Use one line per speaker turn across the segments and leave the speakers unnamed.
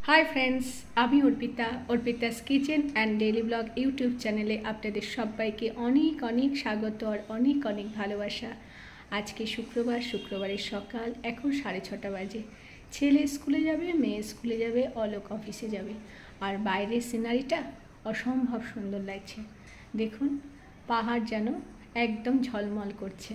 Hi friends, আমি Arpita, Arpita's kitchen and daily blog YouTube চ্যানেলে আপনাদের সবাইকে অনেক অনেক স্বাগত আর অনেক অনেক ভালোবাসা। আজকে শুক্রবারের সকাল, এখন 6:30 বাজে। ছেলে স্কুলে যাবে, মেয়ে স্কুলে যাবে, অলোক অফিসে যাবে। আর বাইরের সিনারিটা অসম্ভব সুন্দর লাগছে। দেখুন, পাহাড় যেন একদম ঝলমল করছে।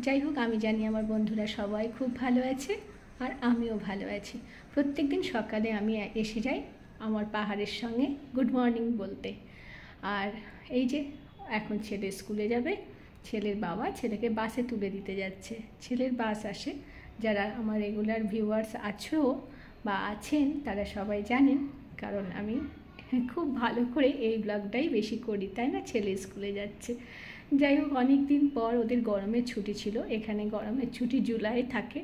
যাই হোক, আমি জানি আমার বন্ধুরা সবাই খুব ভালো আছে আর আমিও ভালো আছি। প্রত্যেক দিন সকালে আমি এসে যাই আমার পাহাড়ের সঙ্গে গুড মর্নিং বলতে। আর এই যে এখন ছেলে স্কুলে যাবে, ছেলের বাবা ছেলেকে বাসে তুলে দিতে যাচ্ছে। ছেলের বাস আসে, যারা আমার রেগুলার ভিউয়ার্স আছো বা আছেন তারা সবাই জানেন, কারণ আমি খুব ভালো করে এই ব্লগটাই বেশি করি, তাই না? ছেলে স্কুলে যাচ্ছে। যাই হোক, অনেক দিন পর ওদের গরমের ছুটি ছিল। এখানে গরমের ছুটি জুলাই থাকে।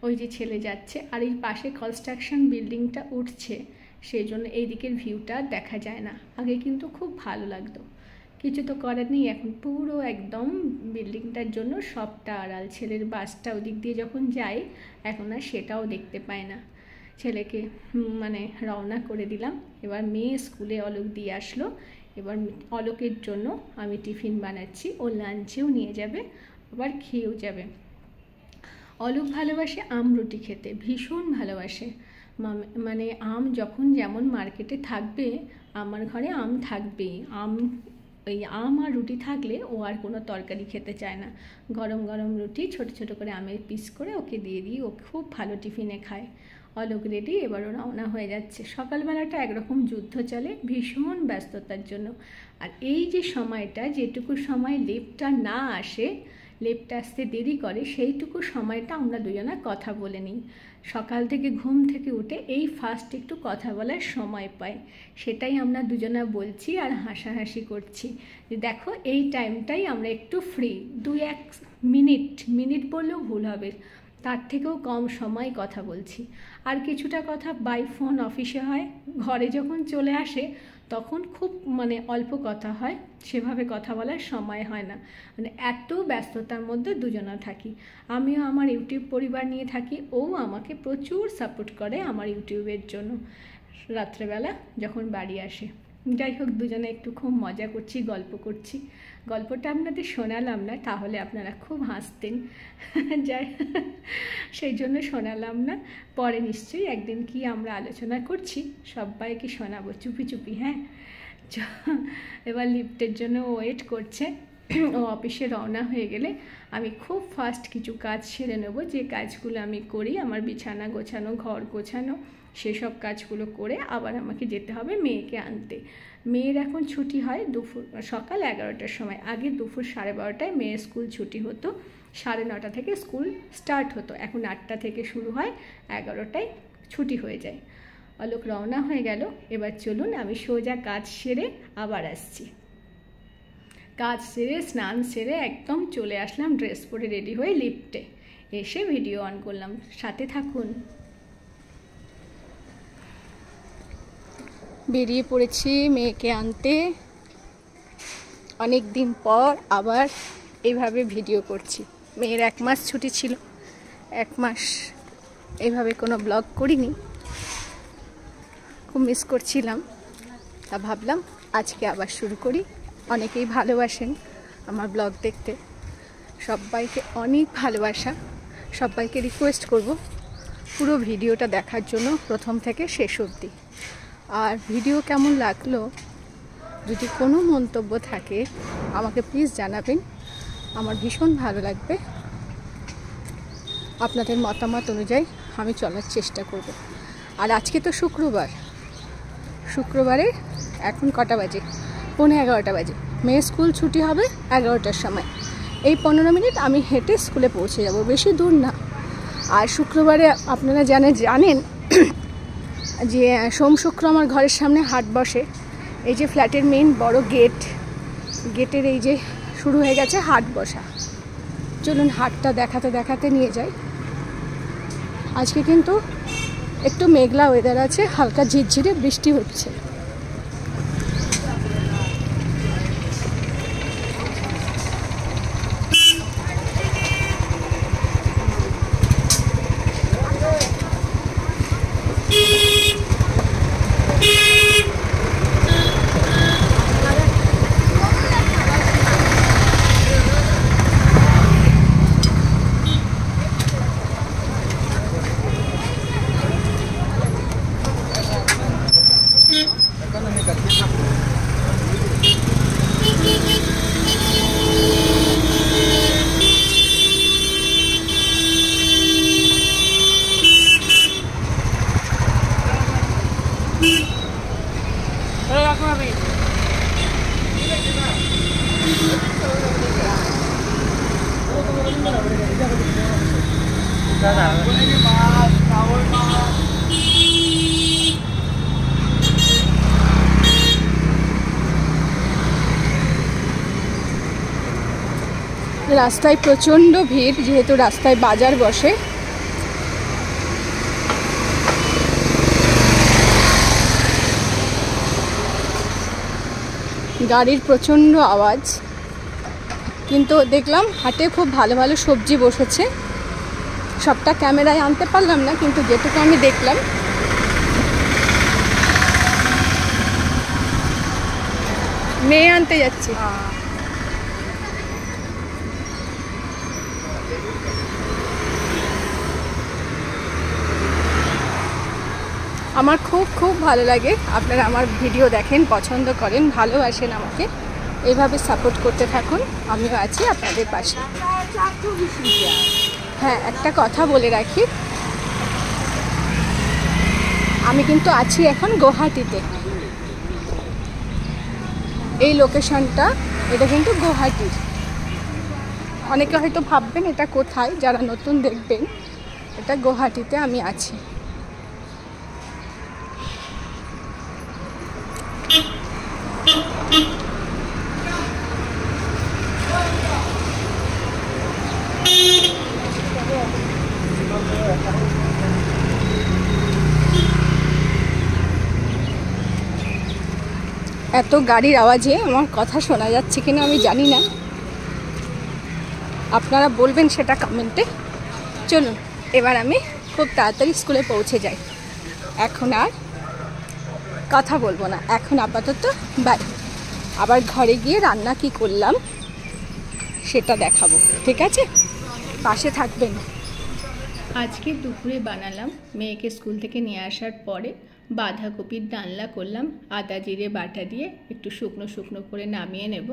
ওই যে ছেলে যাচ্ছে, আর এই পাশে কনস্ট্রাকশন বিল্ডিংটা উঠছে, সেই জন্য এই দিকের ভিউটা দেখা যায় না। আগে কিন্তু খুব ভালো লাগতো, কিছু তো করার নেই। এখন পুরো একদম বিল্ডিংটার জন্য সবটা আড়াল। ছেলের বাসটা ওদিক দিয়ে যখন যায়, এখন আর সেটাও দেখতে পায় না। ছেলেকে রওনা করে দিলাম। এবার মেয়ে স্কুলে অলোক দিয়ে আসলো। এবার অলোকের জন্য আমি টিফিন বানাচ্ছি, ও লাঞ্চেও নিয়ে যাবে, আবার খেয়েও যাবে। অলোক ভালোবাসে আম রুটি খেতে, ভীষণ ভালোবাসে। আম যখন যেমন মার্কেটে থাকবে, আমার ঘরে আম থাকবেই। ওই আম আর রুটি থাকলে ও আর কোনো তরকারি খেতে চায় না। গরম গরম রুটি ছোট ছোট করে আমের পিস করে ওকে দিয়ে দিই, ও খুব ভালো টিফিনে খায়। অলোক রেডি, এবারও রওনা হয়ে যাচ্ছে। সকালবেলাটা একরকম যুদ্ধ চলে, ভীষণ ব্যস্ততার জন্য। আর এই যে সময়টা, যেটুকু সময় লেপটা না আসে, লেপটা আসতে দেরি করে, সেইটুকু সময়টা আমরা দুজনা কথা বলে নিই। সকাল থেকে ঘুম থেকে উঠে এই ফার্স্ট একটু কথা বলার সময় পাই, সেটাই আমরা দুজনা বলছি আর হাসাহাসি করছি যে দেখো এই টাইমটাই আমরা একটু ফ্রি। 2-1 মিনিট বললেও ভুল হবে, তার থেকেও কম সময় কথা বলছি। আর কিছুটা কথা বাই ফোন অফিসে হয়। ঘরে যখন চলে আসে তখন খুব অল্প কথা হয়, সেভাবে কথা বলার সময় হয় না। এত ব্যস্ততার মধ্যে দুজনা থাকি। আমিও আমার ইউটিউব পরিবার নিয়ে থাকি, ও আমাকে প্রচুর সাপোর্ট করে আমার ইউটিউবের জন্য রাত্রেবেলা যখন বাড়ি আসে। যাই হোক, দুজনে একটু খুব মজা করছি, গল্প করছি। গল্পটা আপনাদের শোনালাম না, তাহলে আপনারা খুব হাসতেন, যাই সেই জন্য শোনালাম না। পরে নিশ্চয়ই একদিন কি আমরা আলোচনা করছি সবাইকে শোনাবো চুপি চুপি। হ্যাঁ, এবার লিফটের জন্য ওয়েট করছে। ও অফিসে রওনা হয়ে গেলে আমি খুব ফাস্ট কিছু কাজ সেরে নেবো, যে কাজগুলো আমি করি, আমার বিছানা গোছানো, ঘর গোছানো, সেসব কাজগুলো করে আবার আমাকে যেতে হবে মেয়েকে আনতে। মেয়ের এখন ছুটি হয় সকাল 11টার সময়। আগে দুপুর 12:30টায় মেয়ের স্কুল ছুটি হতো, 9:30 থেকে স্কুল স্টার্ট হতো। এখন 8টা থেকে শুরু হয়, 11টায় ছুটি হয়ে যায়। অলোক রওনা হয়ে গেল। এবার চলুন, আমি সোজা কাজ সেরে আবার আসছি। কাজ সেরে স্নান সেরে একদম চলে আসলাম, ড্রেস পরে রেডি হয়ে লিফটে এসে ভিডিও অন করলাম। সাথে থাকুন। বেরিয়ে পড়েছি মেয়েকে আনতে। অনেক দিন পর আবার এইভাবে ভিডিও করছি। মেয়ের 1 মাস ছুটি ছিল, 1 মাস এইভাবে কোনো ব্লগ করিনি, খুব মিস করছিলাম। তা ভাবলাম আজকে আবার শুরু করি। অনেকেই ভালোবাসেন আমার ব্লগ দেখতে, সবাইকে অনেক ভালোবাসা। সবাইকে রিকোয়েস্ট করব পুরো ভিডিওটা দেখার জন্য, প্রথম থেকে শেষ অবধি। আর ভিডিও কেমন লাগলো, যদি কোনো মন্তব্য থাকে আমাকে প্লিজ জানাবেন, আমার ভীষণ ভালো লাগবে। আপনাদের মতামত অনুযায়ী আমি চলার চেষ্টা করব। আর আজকে তো শুক্রবারে এখন কটা বাজে? 11:15 বাজে। মেয়ের স্কুল ছুটি হবে 11টার সময়। এই 15 মিনিট আমি হেঁটে স্কুলে পৌঁছে যাব, বেশি দূর না। আর শুক্রবারে আপনারা জানেন যে সোম-শুক্র আমার ঘরের সামনে হাট বসে। এই যে ফ্ল্যাটের মেইন বড় গেটের এই যে শুরু হয়ে গেছে হাট বসা। চলুন হাটটা দেখাতে দেখাতে নিয়ে যাই। আজকে কিন্তু একটু মেঘলা ওয়েদার আছে, হালকা ঝিরঝিরে বৃষ্টি হচ্ছে। রাস্তায় প্রচণ্ড ভিড়, যেহেতু রাস্তায় বাজার বসে। গাড়ির প্রচণ্ড আওয়াজ, কিন্তু দেখলাম হাটে খুব ভালো ভালো সবজি বসেছে। সবটা ক্যামেরায় আনতে পারলাম না, কিন্তু যেটুকু আমি দেখলাম। মেয়ে আনতে যাচ্ছি। আমার খুব খুব ভালো লাগে আপনারা আমার ভিডিও দেখেন, পছন্দ করেন, ভালোবাসেন আমাকে, এইভাবে সাপোর্ট করতে থাকুন। আমিও আছি আপনাদের পাশে। হ্যাঁ, একটা কথা বলে রাখি, আমি কিন্তু আছি এখন গুয়াহাটিতে। এই লোকেশনটা, এটা কিন্তু গুয়াহাটির। অনেকে হয়তো ভাববেন এটা কোথায়, যারা নতুন দেখবেন, এটা গুয়াহাটিতে আমি আছি। এত গাড়ির আওয়াজে আমার কথা শোনা যাচ্ছে কিনা আমি জানি না, আপনারা বলবেন সেটা কমেন্টে। চলুন এবার আমি খুব তাড়াতাড়ি স্কুলে পৌঁছে যাই। এখন আর কথা বলবো না, এখন আপাতত বাই। আবার ঘরে গিয়ে রান্না কি করলাম সেটা দেখাবো, ঠিক আছে? পাশে থাকবেন। আজকে দুপুরে বানালাম, মেয়েকে স্কুল থেকে নিয়ে আসার পরে বাঁধাকপির ডালনা করলাম, আদা জিরে বাটা দিয়ে একটু শুকনো শুকনো করে নামিয়ে নেব।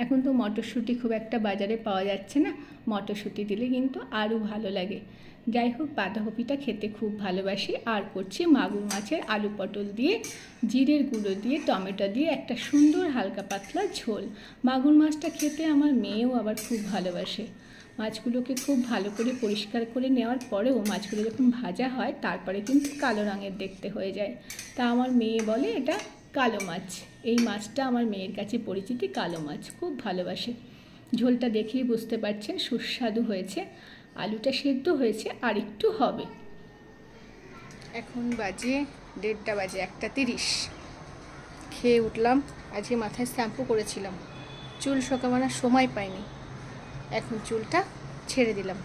এখন তো মটরশুঁটি খুব একটা বাজারে পাওয়া যাচ্ছে না, মটরশুঁটি দিলে কিন্তু আরও ভালো লাগে। যাই হোক, বাঁধাকপিটা খেতে খুব ভালোবাসি। আর করছি মাগুর মাছের আলু পটল দিয়ে, জিরের গুঁড়ো দিয়ে, টমেটো দিয়ে একটা সুন্দর হালকা পাতলা ঝোল। মাগুর মাছটা খেতে আমার মেয়েও আবার খুব ভালোবাসে। মাছগুলোকে খুব ভালো করে পরিষ্কার করে নেওয়ার পরেও মাছগুলো যখন ভাজা হয় তারপরে কিন্তু কালো রঙের দেখতে হয়ে যায়। তা আমার মেয়ে বলে এটা কালো মাছ। এই মাছটা আমার মেয়ের কাছে পরিচিতি কালো মাছ, খুব ভালোবাসে। ঝোলটা দেখেই বুঝতে পারছেন সুস্বাদু হয়েছে। আলুটা সেদ্ধ হয়েছে, আর একটু হবে। এখন বাজে 1:30 বাজে, 1:30। খেয়ে উঠলাম। আজকে মাথায় শ্যাম্পু করেছিলাম, চুল শোকানোর সময় পাইনি, এখন চুলটা ছেড়ে দিলাম।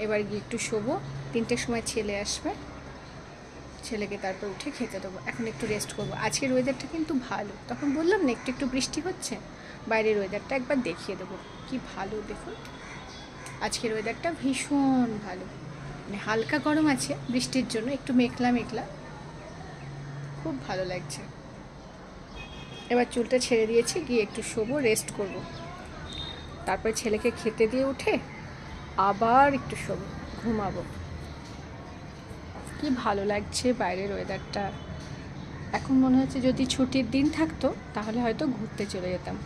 এবার গিয়ে একটু শোবো, 3টের সময় ছেলে আসবে, ছেলেকে তারপর উঠে খেতে দেবো। এখন একটু রেস্ট করবো। আজকের ওয়েদারটা কিন্তু ভালো, তখন বললাম না একটু একটু বৃষ্টি হচ্ছে। বাইরের ওয়েদারটা একবার দেখিয়ে দেবো, কি ভালো দেখুন। আজকের ওয়েদারটা ভীষণ ভালো, মানে হালকা গরম আছে বৃষ্টির জন্য, একটু মেঘলা মেঘলা, খুব ভালো লাগছে। এবার চুলটা ছেড়ে দিয়েছি, গিয়ে একটু শোবো, রেস্ট করব। তারপরে ছেলেকে খেতে দিয়ে উঠে আবার একটু শোবো, ঘুমাবো। কি ভালো লাগছে বাইরের ওয়েদারটা। এখন মনে হচ্ছে যদি ছুটির দিন থাকতো তাহলে হয়তো ঘুরতে চলে যেতাম।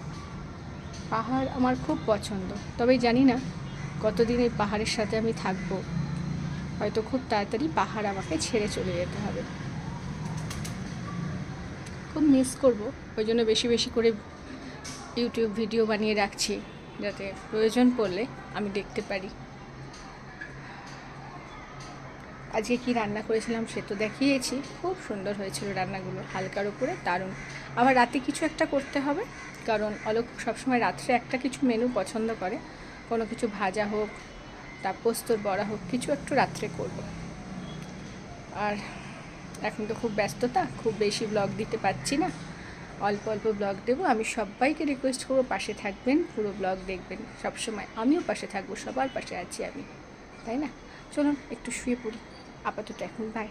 পাহাড় আমার খুব পছন্দ, তবে জানি না কতদিন এই পাহাড়ের সাথে আমি থাকবো। হয়তো খুব তাড়াতাড়ি পাহাড় আমাকে ছেড়ে চলে যেতে হবে। খুব মিস করব, ওই জন্য বেশি বেশি করে ইউটিউব ভিডিও বানিয়ে রাখছি, যাতে প্রয়োজন পড়লে আমি দেখতে পারি। আজকে কি রান্না করেছিলাম সে তো দেখিয়েছি, খুব সুন্দর হয়েছিল রান্নাগুলো, হালকার উপরে দারুণ। আবার রাতে কিছু একটা করতে হবে, কারণ অলোক সবসময় রাত্রে একটা কিছু মেনু পছন্দ করে, কোনো কিছু ভাজা হোক, তা পোস্তর বড়া হোক, কিছু একটু রাত্রে করব। আর এখন তো খুব ব্যস্ততা, খুব বেশি ব্লগ দিতে পারছি না, অল্প অল্প ব্লগ দেবো। আমি সবাইকে রিকোয়েস্ট করবো পাশে থাকবেন, পুরো ব্লগ দেখবেন সবসময়। আমিও পাশে থাকবো, সবার পাশে আছি আমি, তাই না? চলুন একটু শুয়ে পড়ি আপাতত, এখন বাই।